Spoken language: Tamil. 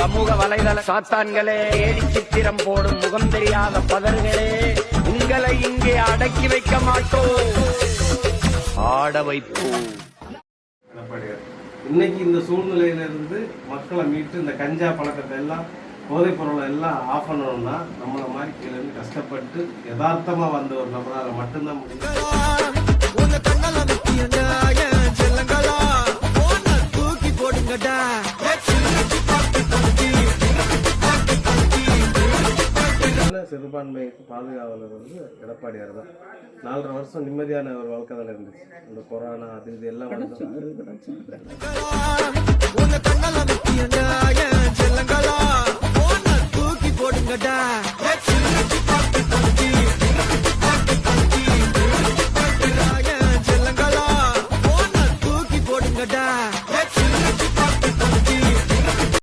சமூக வலைதள சாத்தான்களே, ஏடி சித்திரம் போடும் முகம் தெரியாத பதர்களே, உங்களை இங்கே அடக்கி வைக்க மாட்டோம், ஆட வைப்போம். இன்னைக்கு இந்த சூழ்நிலையில இருந்து மக்களை மீட்டு இந்த கஞ்சா பழக்கத்தை எல்லாம் போதைப் பொருளை எல்லாம் ஆஃப் பண்ணணும்னா நம்மளை மாதிரி கீழே இருந்து கஷ்டப்பட்டு யதார்த்தமா வந்த ஒரு நபரால் மட்டும்தான் முடியும். சிறுபான்மைக்கு பாதுகாவலர் வந்து எடப்பாடியார் தான். 4.5 வருஷம் நிம்மதியான ஒரு வாழ்க்கை தான் இருந்துச்சு. இந்த கொரோனா அது இது எல்லாம்